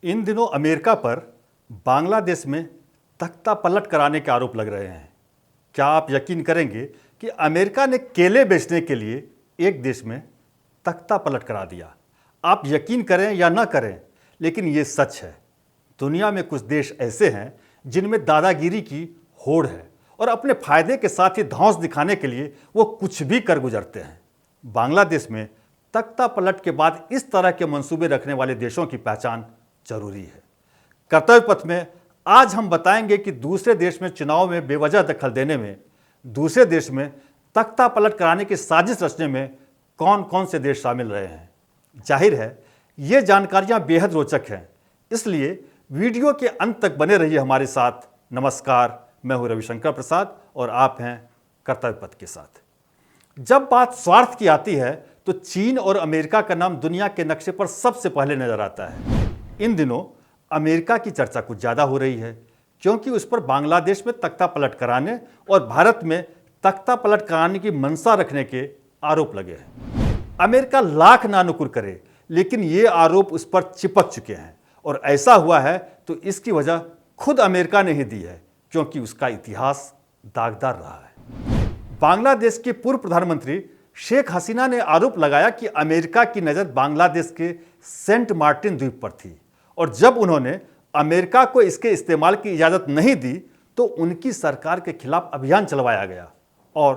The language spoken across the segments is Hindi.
इन दिनों अमेरिका पर बांग्लादेश में तख्ता पलट कराने के आरोप लग रहे हैं। क्या आप यकीन करेंगे कि अमेरिका ने केले बेचने के लिए एक देश में तख्ता पलट करा दिया। आप यकीन करें या ना करें, लेकिन ये सच है। दुनिया में कुछ देश ऐसे हैं जिनमें दादागिरी की होड़ है और अपने फायदे के साथ ही धौंस दिखाने के लिए वो कुछ भी कर गुजरते हैं। बांग्लादेश में तख्ता पलट के बाद इस तरह के मंसूबे रखने वाले देशों की पहचान जरूरी है। कर्तव्य पथ में आज हम बताएंगे कि दूसरे देश में चुनाव में बेवजह दखल देने में, दूसरे देश में तख्ता पलट कराने की साजिश रचने में कौन कौन से देश शामिल रहे हैं। जाहिर है ये जानकारियां बेहद रोचक हैं, इसलिए वीडियो के अंत तक बने रहिए हमारे साथ। नमस्कार, मैं हूं रविशंकर प्रसाद और आप हैं कर्तव्य पथ के साथ। जब बात स्वार्थ की आती है तो चीन और अमेरिका का नाम दुनिया के नक्शे पर सबसे पहले नजर आता है। इन दिनों अमेरिका की चर्चा कुछ ज्यादा हो रही है, क्योंकि उस पर बांग्लादेश में तख्ता पलट कराने और भारत में तख्ता पलट कराने की मंशा रखने के आरोप लगे हैं। अमेरिका लाख नानुकुर करे, लेकिन ये आरोप उस पर चिपक चुके हैं और ऐसा हुआ है तो इसकी वजह खुद अमेरिका ने ही दी है, क्योंकि उसका इतिहास दागदार रहा है। बांग्लादेश के पूर्व प्रधानमंत्री शेख हसीना ने आरोप लगाया कि अमेरिका की नज़र बांग्लादेश के सेंट मार्टिन द्वीप पर थी और जब उन्होंने अमेरिका को इसके इस्तेमाल की इजाज़त नहीं दी तो उनकी सरकार के खिलाफ अभियान चलवाया गया और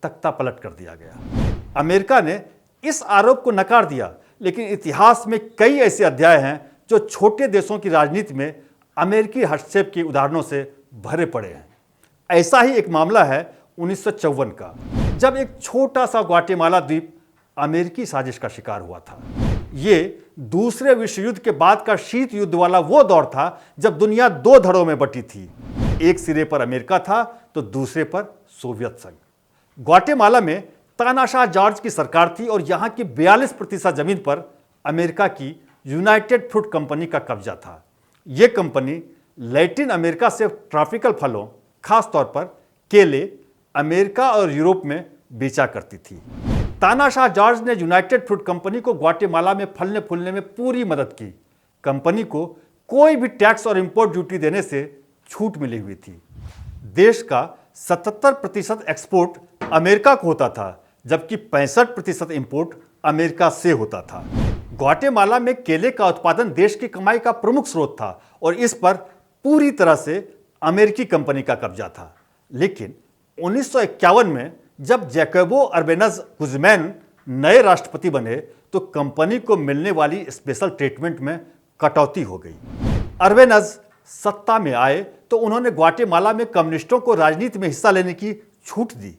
तख्ता पलट कर दिया गया। अमेरिका ने इस आरोप को नकार दिया, लेकिन इतिहास में कई ऐसे अध्याय हैं जो छोटे देशों की राजनीति में अमेरिकी हस्तक्षेप के उदाहरणों से भरे पड़े हैं। ऐसा ही एक मामला है 1954 का, जब एक छोटा सा ग्वाटेमाला द्वीप अमेरिकी साजिश का शिकार हुआ था। ये दूसरे विश्व युद्ध के बाद का शीत युद्ध वाला वो दौर था जब दुनिया दो धड़ों में बटी थी। एक सिरे पर अमेरिका था तो दूसरे पर सोवियत संघ। ग्वाटेमाला में तानाशाह जॉर्ज की सरकार थी और यहाँ की 42% जमीन पर अमेरिका की यूनाइटेड फ्रूट कंपनी का कब्जा था। ये कंपनी लैटिन अमेरिका से ट्रॉपिकल फलों, खासतौर पर केले, अमेरिका और यूरोप में बेचा करती थी। तानाशाह जॉर्ज ने यूनाइटेड फ्रूट कंपनी को ग्वाटेमाला में फलने फूलने में पूरी मदद की। कंपनी को कोई भी टैक्स और इंपोर्ट ड्यूटी देने से छूट मिली हुई थी। देश का 77% एक्सपोर्ट अमेरिका को होता था, जबकि 65% इंपोर्ट अमेरिका से होता था। ग्वाटेमाला में केले का उत्पादन देश की कमाई का प्रमुख स्रोत था और इस पर पूरी तरह से अमेरिकी कंपनी का कब्जा था। लेकिन 1951 में जब जैकोबो अर्बेनज गुज़मैन नए राष्ट्रपति बने तो कंपनी को मिलने वाली स्पेशल ट्रीटमेंट में कटौती हो गई। अर्बेनज सत्ता में आए तो उन्होंने ग्वाटेमाला में कम्युनिस्टों को राजनीति में हिस्सा लेने की छूट दी।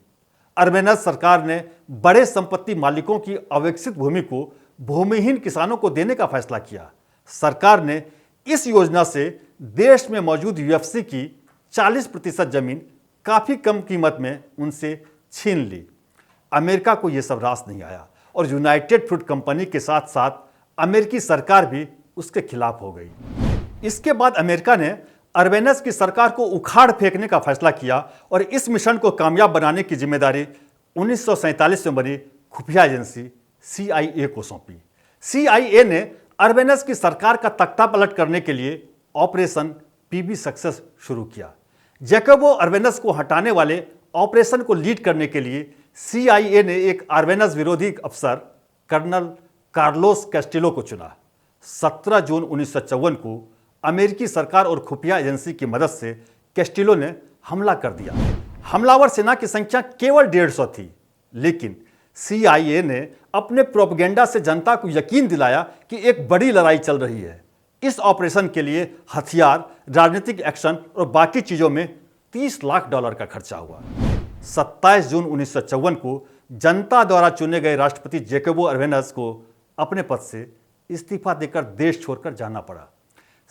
अर्बेनज सरकार ने बड़े संपत्ति मालिकों की अविकसित भूमि को भूमिहीन किसानों को देने का फैसला किया। सरकार ने इस योजना से देश में मौजूद यूएफसी की 40% जमीन काफी कम कीमत में उनसे छीन ली। अमेरिका को यह सब रास नहीं आया और यूनाइटेड फ्रूट कंपनी के साथ साथ अमेरिकी सरकार भी उसके खिलाफ हो गई। इसके बाद अमेरिका ने अर्बेनज की सरकार को उखाड़ फेंकने का फैसला किया और इस मिशन को कामयाब बनाने की जिम्मेदारी 1947 में बनी खुफिया एजेंसी CIA को सौंपी। CIA ने अर्बेनज की सरकार का तख्ता पलट करने के लिए ऑपरेशन PB सक्सेस शुरू किया। जैकोबो अर्बेनज को हटाने वाले ऑपरेशन को लीड करने के लिए CIA ने एक अर्बेनज विरोधी अफसर कर्नल कार्लोस कैस्टिलो को चुना। 17 जून 1954 को अमेरिकी सरकार और खुफिया एजेंसी की मदद से कैस्टिलो ने हमला कर दिया। हमलावर सेना की संख्या केवल 150 थी, लेकिन CIA ने अपने प्रोपेगेंडा से जनता को यकीन दिलाया कि एक बड़ी लड़ाई चल रही है। इस ऑपरेशन के लिए हथियार, राजनीतिक एक्शन और बाकी चीजों में $30 लाख का खर्चा हुआ। 27 जून 1954 को जनता द्वारा चुने गए राष्ट्रपति जैकोबो अर्बेनज को अपने पद से इस्तीफा देकर देश छोड़कर जाना पड़ा।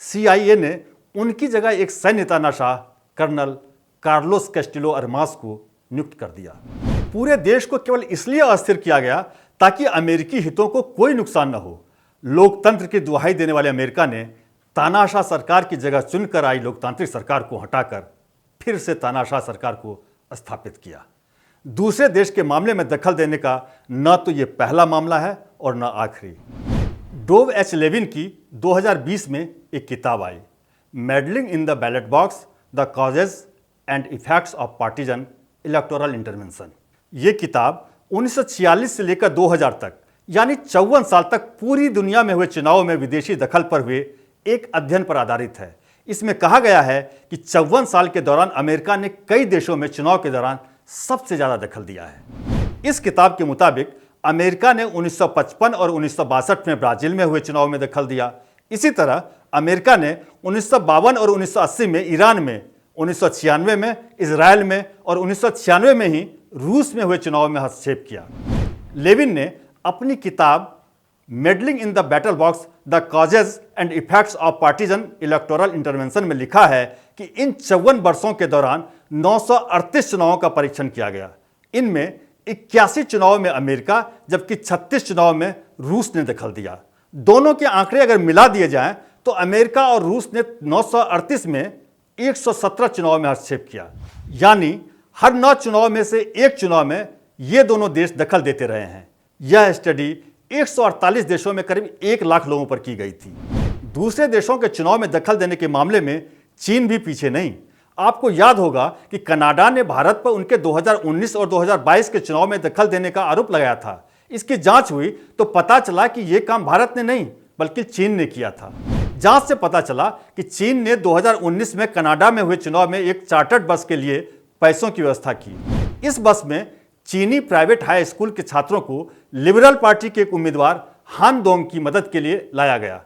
CIA ने उनकी जगह एक सैन्य तानाशाह कर्नल कार्लोस कैस्टिलो अरमास को नियुक्त कर दिया। पूरे देश को केवल इसलिए अस्थिर किया गया ताकि अमेरिकी हितों को कोई नुकसान न हो। लोकतंत्र की दुहाई देने वाले अमेरिका ने तानाशाह सरकार की जगह चुनकर आई लोकतांत्रिक सरकार को हटाकर फिर से तानाशाह सरकार को स्थापित किया। दूसरे देश के मामले में दखल देने का न तो ये पहला मामला है और न आखिरी। डोव एच लेविन की 2020 में एक किताब आई, meddling in the ballot box, the causes and effects of partisan electoral intervention. ये किताब 1946 से लेकर 2000 तक यानी 54 साल तक पूरी दुनिया में हुए चुनाव में विदेशी दखल पर हुए एक अध्ययन पर आधारित है। इसमें कहा गया है कि 54 साल के दौरान अमेरिका ने कई देशों में चुनाव के दौरान सबसे ज्यादा दखल दिया है। इस किताब के मुताबिक अमेरिका ने 1955 और 1962 में ब्राजील में हुए चुनाव में दखल दिया। इसी तरह अमेरिका ने 1952 और 1980 में ईरान में, 1996 में इजराइल में और 1996 में ही रूस में हुए चुनाव में हस्तक्षेप किया। लेविन ने अपनी किताब meddling in the battle box, the causes and effects of partisan electoral intervention में लिखा है कि इन 54 वर्षों के दौरान 938 चुनावों का परीक्षण किया गया। इनमें 81 चुनाव में अमेरिका जबकि 36 चुनाव में रूस ने दखल दिया। दोनों के आंकड़े अगर मिला दिए जाएं तो अमेरिका और रूस ने 938 में 117 चुनाव में हस्तक्षेप किया, यानी हर 9 चुनाव में से एक चुनाव में ये दोनों देश दखल देते रहे हैं। यह स्टडी 148 देशों में करीब 1 लाख लोगों पर की गई थी। दूसरे देशों के चुनाव में दखल देने के मामले में चीन भी पीछे नहीं। आपको याद होगा कि कनाडा ने भारत पर उनके 2019 और 2022 के चुनाव में दखल देने का आरोप लगाया था। इसकी जांच हुई तो पता चला कि यह काम भारत ने नहीं बल्कि चीन ने किया था। जांच से पता चला कि चीन ने 2019 में कनाडा में हुए चुनाव में एक चार्टर्ड बस के लिए पैसों की व्यवस्था की। इस बस में चीनी प्राइवेट हाई स्कूल के छात्रों को लिबरल पार्टी के एक उम्मीदवार हान डोंग की मदद के लिए लाया गया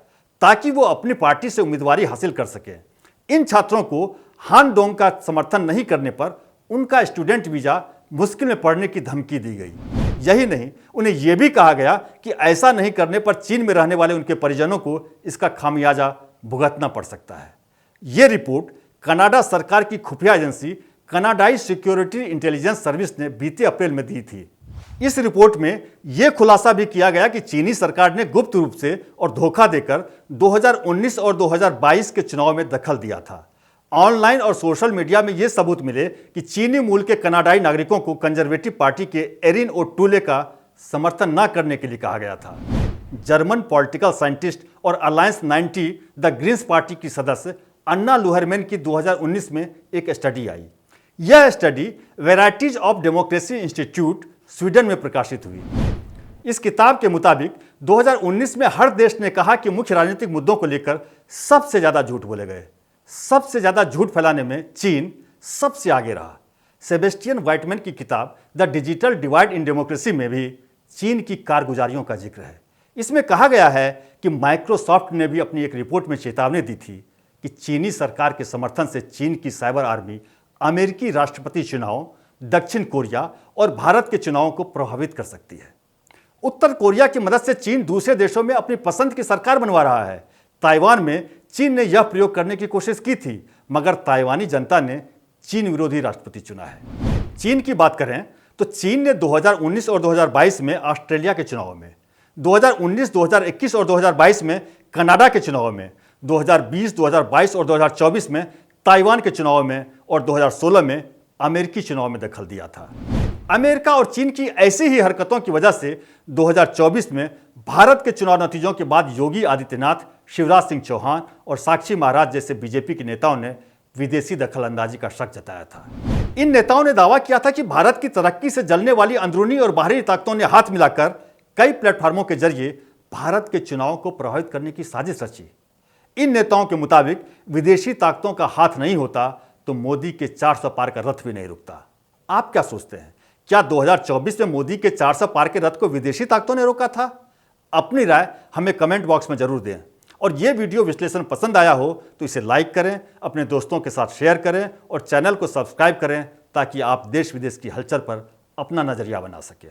ताकि वो अपनी पार्टी से उम्मीदवारी हासिल कर सके। इन छात्रों को हान डोंग का समर्थन नहीं करने पर उनका स्टूडेंट वीजा मुश्किल में पड़ने की धमकी दी गई। यही नहीं, उन्हें यह भी कहा गया कि ऐसा नहीं करने पर चीन में रहने वाले उनके परिजनों को इसका खामियाजा भुगतना पड़ सकता है। यह रिपोर्ट कनाडा सरकार की खुफिया एजेंसी कनाडाई सिक्योरिटी इंटेलिजेंस सर्विस ने बीते अप्रैल में दी थी। इस रिपोर्ट में यह खुलासा भी किया गया कि चीनी सरकार ने गुप्त रूप से और धोखा देकर 2019 और 2022 के चुनाव में दखल दिया था। ऑनलाइन और सोशल मीडिया में यह सबूत मिले कि चीनी मूल के कनाडाई नागरिकों को कंजर्वेटिव पार्टी के एरिन ओ टूले का समर्थन न करने के लिए कहा गया था। जर्मन पॉलिटिकल साइंटिस्ट और अलायंस 90 द ग्रीन्स पार्टी की सदस्य अन्ना लुहरमैन की 2019 में एक स्टडी आई। यह study varieties of democracy institute Sweden में प्रकाशित हुई। इस किताब के मुताबिक 2019 में हर देश ने कहा कि मुख्य राजनीतिक मुद्दों को लेकर सबसे ज्यादा झूठ बोले गए। सबसे ज्यादा झूठ फैलाने में चीन सबसे आगे रहा। सेबेस्टियन व्हाइटमैन की किताब the digital divide in democracy में भी चीन की कारगुजारियों का जिक्र है। इसमें कहा गया है कि माइक्रोसॉफ्ट ने भी अपनी एक रिपोर्ट में चेतावनी दी थी कि चीनी सरकार के समर्थन से चीन की साइबर आर्मी अमेरिकी राष्ट्रपति चुनाव, दक्षिण कोरिया और भारत के चुनावों को प्रभावित कर सकती है। उत्तर कोरिया की मदद से चीन दूसरे देशों में अपनी पसंद की सरकार बनवा रहा है। ताइवान में चीन ने यह प्रयोग करने की कोशिश की थी, मगर ताइवानी जनता ने चीन विरोधी राष्ट्रपति चुना है। चीन की बात करें तो चीन ने 2019 और 2022 में ऑस्ट्रेलिया के चुनाव में, 2019, 2021 और 2022 में कनाडा के चुनाव में, 2020, 2022 और 2024 में ताइवान के चुनाव में और 2016 में अमेरिकी चुनाव में दखल दिया था। अमेरिका और चीन की ऐसी ही हरकतों की वजह से 2024 में भारत के चुनाव नतीजों के बाद योगी आदित्यनाथ, शिवराज सिंह चौहान और साक्षी महाराज जैसे बीजेपी के नेताओं ने विदेशी दखलंदाजी का शक जताया था। इन नेताओं ने दावा किया था कि भारत की तरक्की से जलने वाली अंदरूनी और बाहरी ताकतों ने हाथ मिलाकर कई प्लेटफार्मों के जरिए भारत के चुनाव को प्रभावित करने की साजिश रची। इन नेताओं के मुताबिक विदेशी ताकतों का हाथ नहीं होता तो मोदी के 400 पार का रथ भी नहीं रुकता। आप क्या सोचते हैं, क्या 2024 में मोदी के 400 पार के रथ को विदेशी ताकतों ने रोका था? अपनी राय हमें कमेंट बॉक्स में जरूर दें। और यह वीडियो विश्लेषण पसंद आया हो तो इसे लाइक करें, अपने दोस्तों के साथ शेयर करें और चैनल को सब्सक्राइब करें ताकि आप देश विदेश की हलचल पर अपना नजरिया बना सकें।